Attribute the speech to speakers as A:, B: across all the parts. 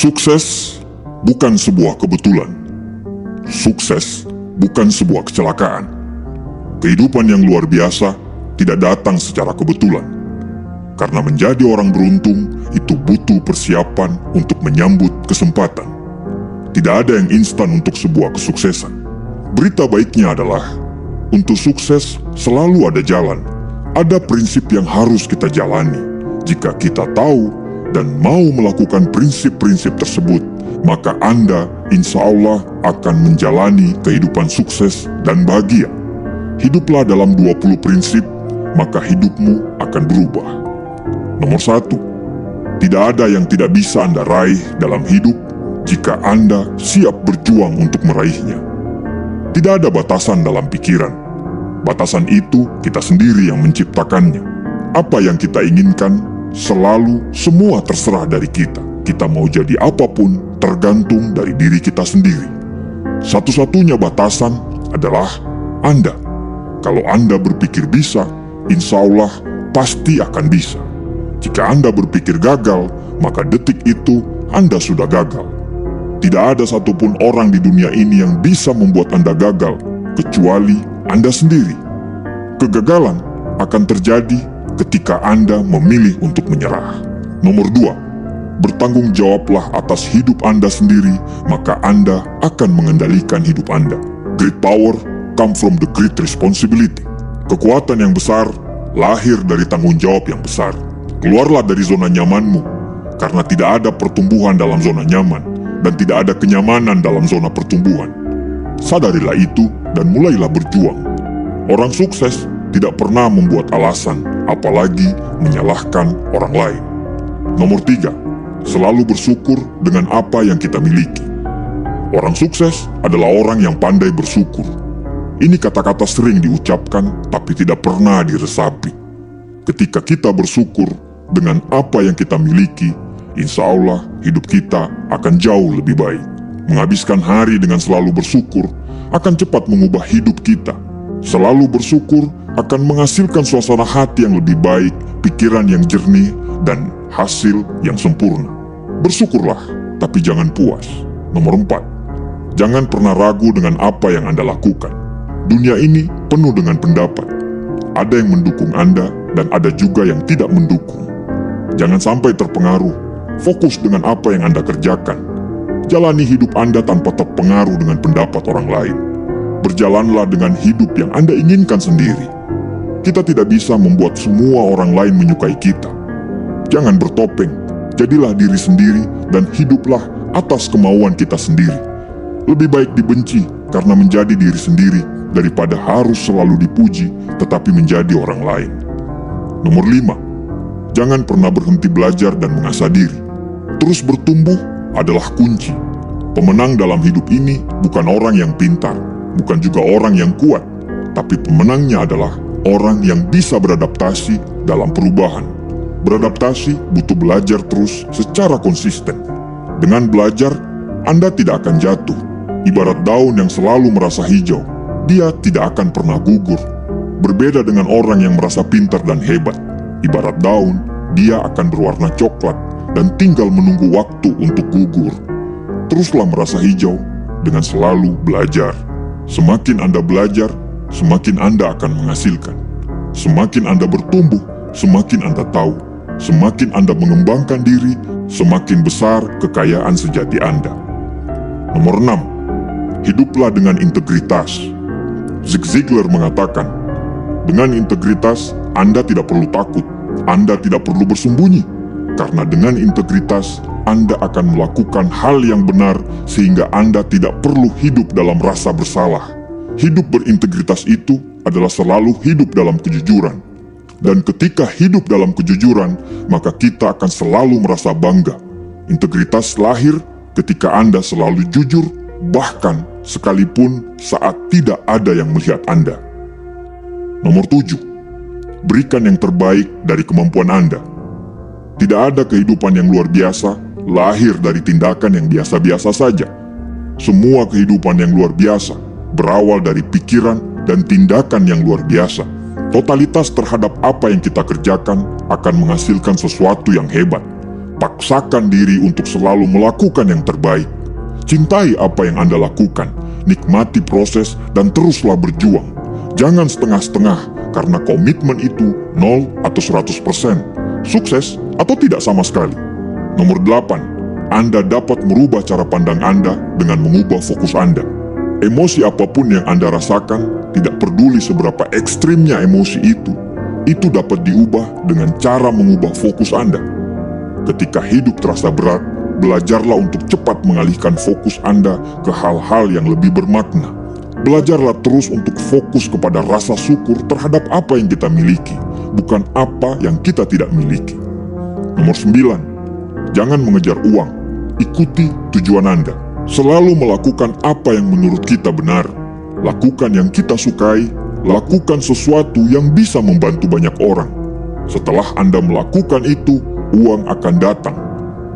A: Sukses bukan sebuah kebetulan. Sukses bukan sebuah kecelakaan. Kehidupan yang luar biasa tidak datang secara kebetulan. Karena menjadi orang beruntung itu butuh persiapan untuk menyambut kesempatan. Tidak ada yang instan untuk sebuah kesuksesan. Berita baiknya adalah, untuk sukses selalu ada jalan. Ada prinsip yang harus kita jalani. Jika kita tahu dan mau melakukan prinsip-prinsip tersebut, maka Anda insya Allah akan menjalani kehidupan sukses dan bahagia. Hiduplah dalam 20 prinsip, maka hidupmu akan berubah. Nomor 1, tidak ada yang tidak bisa Anda raih dalam hidup jika Anda siap berjuang untuk meraihnya. Tidak ada batasan dalam pikiran. Batasan itu kita sendiri yang menciptakannya. Apa yang kita inginkan selalu semua terserah dari kita. Kita mau jadi apapun tergantung dari diri kita sendiri. Satu-satunya batasan adalah Anda. Kalau Anda berpikir bisa, insya Allah pasti akan bisa. Jika Anda berpikir gagal, maka detik itu Anda sudah gagal. Tidak ada satupun orang di dunia ini yang bisa membuat Anda gagal, kecuali Anda sendiri. Kegagalan akan terjadi ketika Anda memilih untuk menyerah. Nomor 2, bertanggung jawablah atas hidup Anda sendiri, maka Anda akan mengendalikan hidup Anda. Great power come from the great responsibility. Kekuatan yang besar lahir dari tanggung jawab yang besar. Keluarlah dari zona nyamanmu, karena tidak ada pertumbuhan dalam zona nyaman, dan tidak ada kenyamanan dalam zona pertumbuhan. Sadarilah itu dan mulailah berjuang. Orang sukses tidak pernah membuat alasan, apalagi menyalahkan orang lain. Nomor 3, selalu bersyukur dengan apa yang kita miliki. Orang sukses adalah orang yang pandai bersyukur. Ini kata-kata sering diucapkan, tapi tidak pernah diresapi. Ketika kita bersyukur dengan apa yang kita miliki, insya Allah hidup kita akan jauh lebih baik. Menghabiskan hari dengan selalu bersyukur akan cepat mengubah hidup kita. Selalu bersyukur akan menghasilkan suasana hati yang lebih baik, pikiran yang jernih, dan hasil yang sempurna. Bersyukurlah, tapi jangan puas. Nomor 4, jangan pernah ragu dengan apa yang Anda lakukan. Dunia ini penuh dengan pendapat. Ada yang mendukung Anda, dan ada juga yang tidak mendukung. Jangan sampai terpengaruh. Fokus dengan apa yang Anda kerjakan. Jalani hidup Anda tanpa terpengaruh dengan pendapat orang lain. Berjalanlah dengan hidup yang Anda inginkan sendiri. Kita tidak bisa membuat semua orang lain menyukai kita. Jangan bertopeng, jadilah diri sendiri dan hiduplah atas kemauan kita sendiri. Lebih baik dibenci karena menjadi diri sendiri daripada harus selalu dipuji tetapi menjadi orang lain. Nomor 5, jangan pernah berhenti belajar dan mengasah diri. Terus bertumbuh adalah kunci. Pemenang dalam hidup ini bukan orang yang pintar, bukan juga orang yang kuat, tapi pemenangnya adalah orang yang bisa beradaptasi dalam perubahan. Beradaptasi butuh belajar terus secara konsisten. Dengan belajar, Anda tidak akan jatuh. Ibarat daun yang selalu merasa hijau, dia tidak akan pernah gugur. Berbeda dengan orang yang merasa pintar dan hebat. Ibarat daun, dia akan berwarna coklat dan tinggal menunggu waktu untuk gugur. Teruslah merasa hijau dengan selalu belajar. Semakin Anda belajar, semakin Anda akan menghasilkan. Semakin Anda bertumbuh, semakin Anda tahu. Semakin Anda mengembangkan diri, semakin besar kekayaan sejati Anda. Nomor 6, hiduplah dengan integritas. Zig Ziglar mengatakan, dengan integritas Anda tidak perlu takut, Anda tidak perlu bersembunyi. Karena dengan integritas, Anda akan melakukan hal yang benar sehingga Anda tidak perlu hidup dalam rasa bersalah. Hidup berintegritas itu adalah selalu hidup dalam kejujuran. Dan ketika hidup dalam kejujuran, maka kita akan selalu merasa bangga. Integritas lahir ketika Anda selalu jujur, bahkan sekalipun saat tidak ada yang melihat Anda. Nomor 7, berikan yang terbaik dari kemampuan Anda. Tidak ada kehidupan yang luar biasa lahir dari tindakan yang biasa-biasa saja. Semua kehidupan yang luar biasa berawal dari pikiran dan tindakan yang luar biasa. Totalitas terhadap apa yang kita kerjakan akan menghasilkan sesuatu yang hebat. Paksakan diri untuk selalu melakukan yang terbaik. Cintai apa yang Anda lakukan, nikmati proses dan teruslah berjuang. Jangan setengah-setengah karena komitmen itu 0 atau 100%, sukses atau tidak sama sekali. Nomor 8, Anda dapat merubah cara pandang Anda dengan mengubah fokus Anda. Emosi apapun yang Anda rasakan, tidak peduli seberapa ekstrimnya emosi itu dapat diubah dengan cara mengubah fokus Anda. Ketika hidup terasa berat, belajarlah untuk cepat mengalihkan fokus Anda ke hal-hal yang lebih bermakna. Belajarlah terus untuk fokus kepada rasa syukur terhadap apa yang kita miliki, bukan apa yang kita tidak miliki. Nomor 9, jangan mengejar uang, ikuti tujuan Anda. Selalu melakukan apa yang menurut kita benar. Lakukan yang kita sukai, lakukan sesuatu yang bisa membantu banyak orang. Setelah Anda melakukan itu, uang akan datang.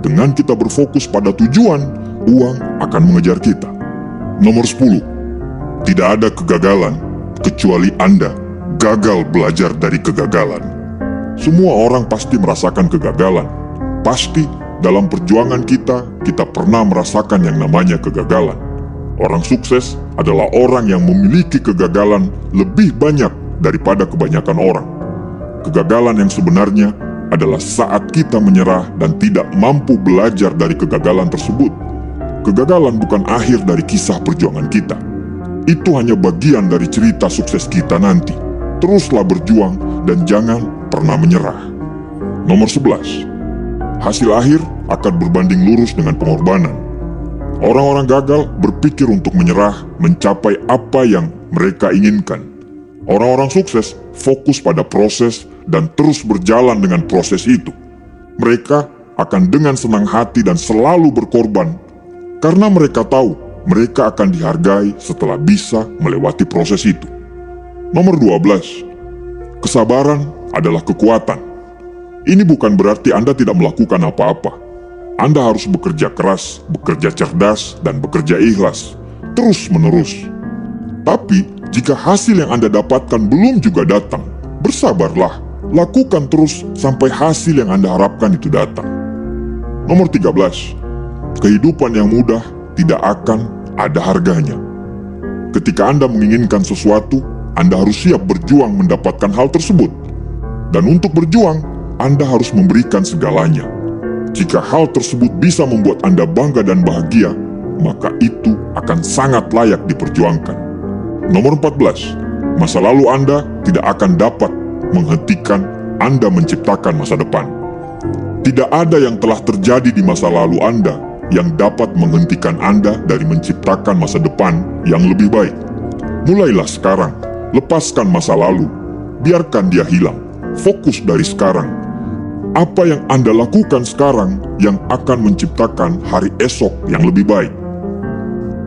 A: Dengan kita berfokus pada tujuan, uang akan mengejar kita. Nomor 10, tidak ada kegagalan kecuali Anda gagal belajar dari kegagalan. Semua orang pasti merasakan kegagalan. Pasti dalam perjuangan kita pernah merasakan yang namanya kegagalan. Orang sukses adalah orang yang memiliki kegagalan lebih banyak daripada kebanyakan orang. Kegagalan yang sebenarnya adalah saat kita menyerah dan tidak mampu belajar dari kegagalan tersebut. Kegagalan bukan akhir dari kisah perjuangan kita. Itu hanya bagian dari cerita sukses kita nanti. Teruslah berjuang dan jangan pernah menyerah. Nomor 11, hasil akhir akan berbanding lurus dengan pengorbanan. Orang-orang gagal berpikir untuk menyerah mencapai apa yang mereka inginkan. Orang-orang sukses fokus pada proses dan terus berjalan dengan proses itu. Mereka akan dengan senang hati dan selalu berkorban karena mereka tahu mereka akan dihargai setelah bisa melewati proses itu. Nomor 12, kesabaran adalah kekuatan. Ini bukan berarti Anda tidak melakukan apa-apa. Anda harus bekerja keras, bekerja cerdas, dan bekerja ikhlas, terus-menerus. Tapi, jika hasil yang Anda dapatkan belum juga datang, bersabarlah, lakukan terus sampai hasil yang Anda harapkan itu datang. Nomor 13, kehidupan yang mudah tidak akan ada harganya. Ketika Anda menginginkan sesuatu, Anda harus siap berjuang mendapatkan hal tersebut. Dan untuk berjuang, Anda harus memberikan segalanya. Jika hal tersebut bisa membuat Anda bangga dan bahagia, maka itu akan sangat layak diperjuangkan. Nomor 14, masa lalu Anda tidak akan dapat menghentikan Anda menciptakan masa depan. Tidak ada yang telah terjadi di masa lalu Anda yang dapat menghentikan Anda dari menciptakan masa depan yang lebih baik. Mulailah sekarang, lepaskan masa lalu, biarkan dia hilang, fokus dari sekarang. Apa yang Anda lakukan sekarang yang akan menciptakan hari esok yang lebih baik.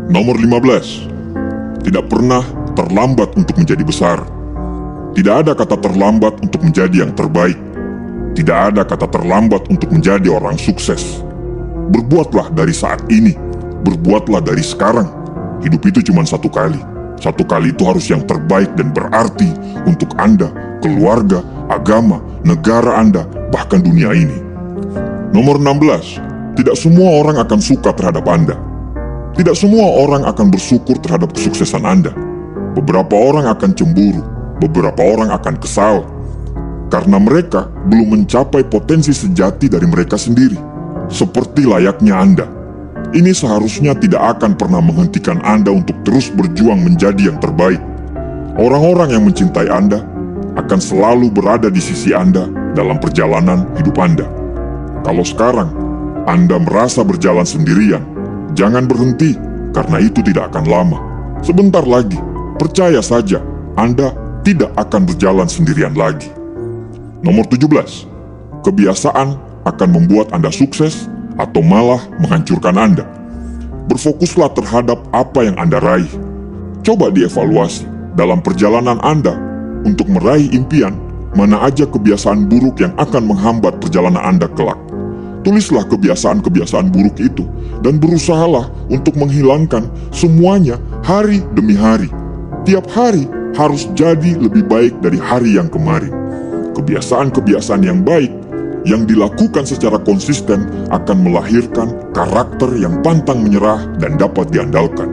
A: Nomor 15, tidak pernah terlambat untuk menjadi besar. Tidak ada kata terlambat untuk menjadi yang terbaik. Tidak ada kata terlambat untuk menjadi orang sukses. Berbuatlah dari saat ini, berbuatlah dari sekarang. Hidup itu cuma satu kali. Satu kali itu harus yang terbaik dan berarti untuk Anda, keluarga, agama, negara Anda, bahkan dunia ini. Nomor 16, tidak semua orang akan suka terhadap Anda. Tidak semua orang akan bersyukur terhadap kesuksesan Anda. Beberapa orang akan cemburu, beberapa orang akan kesal, karena mereka belum mencapai potensi sejati dari mereka sendiri, seperti layaknya Anda. Ini seharusnya tidak akan pernah menghentikan Anda untuk terus berjuang menjadi yang terbaik. Orang-orang yang mencintai Anda akan selalu berada di sisi Anda dalam perjalanan hidup Anda. Kalau sekarang Anda merasa berjalan sendirian, jangan berhenti, karena itu tidak akan lama. Sebentar lagi, percaya saja, Anda tidak akan berjalan sendirian lagi. Nomor 17, kebiasaan akan membuat Anda sukses atau malah menghancurkan Anda. Berfokuslah terhadap apa yang Anda raih. Coba dievaluasi dalam perjalanan Anda untuk meraih impian, mana aja kebiasaan buruk yang akan menghambat perjalanan Anda kelak. Tulislah kebiasaan-kebiasaan buruk itu dan berusahalah untuk menghilangkan semuanya hari demi hari. Tiap hari harus jadi lebih baik dari hari yang kemarin. Kebiasaan-kebiasaan yang baik yang dilakukan secara konsisten akan melahirkan karakter yang pantang menyerah dan dapat diandalkan.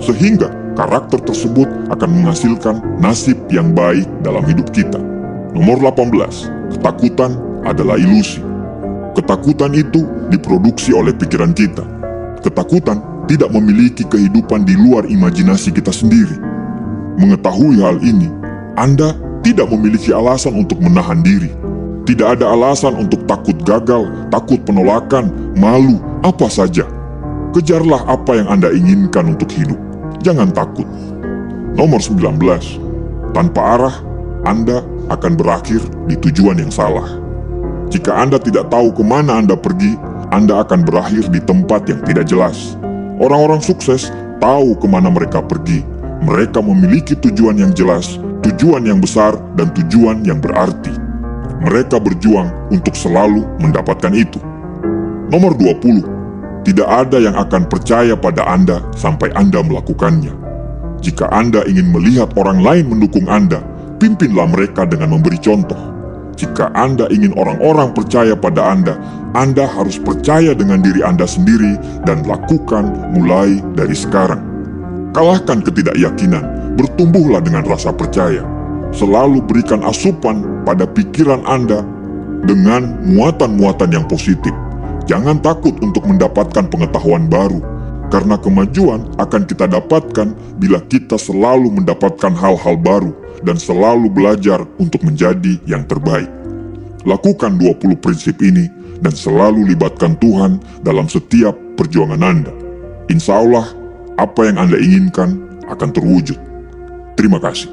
A: Sehingga karakter tersebut akan menghasilkan nasib yang baik dalam hidup kita. Nomor 18, ketakutan adalah ilusi. Ketakutan itu diproduksi oleh pikiran kita. Ketakutan tidak memiliki kehidupan di luar imajinasi kita sendiri. Mengetahui hal ini, Anda tidak memiliki alasan untuk menahan diri. Tidak ada alasan untuk takut gagal, takut penolakan, malu, apa saja. Kejarlah apa yang Anda inginkan untuk hidup. Jangan takut. Nomor 19, tanpa arah, Anda akan berakhir di tujuan yang salah. Jika Anda tidak tahu kemana Anda pergi, Anda akan berakhir di tempat yang tidak jelas. Orang-orang sukses tahu kemana mereka pergi. Mereka memiliki tujuan yang jelas, tujuan yang besar, dan tujuan yang berarti. Mereka berjuang untuk selalu mendapatkan itu. Nomor 20, tidak ada yang akan percaya pada Anda sampai Anda melakukannya. Jika Anda ingin melihat orang lain mendukung Anda, pimpinlah mereka dengan memberi contoh. Jika Anda ingin orang-orang percaya pada Anda harus percaya dengan diri Anda sendiri dan lakukan mulai dari sekarang. Kalahkan ketidakyakinan, bertumbuhlah dengan rasa percaya. Selalu berikan asupan pada pikiran Anda dengan muatan-muatan yang positif. Jangan takut untuk mendapatkan pengetahuan baru, karena kemajuan akan kita dapatkan bila kita selalu mendapatkan hal-hal baru dan selalu belajar untuk menjadi yang terbaik. Lakukan 20 prinsip ini dan selalu libatkan Tuhan dalam setiap perjuangan Anda. Insya Allah, apa yang Anda inginkan akan terwujud. Terima kasih.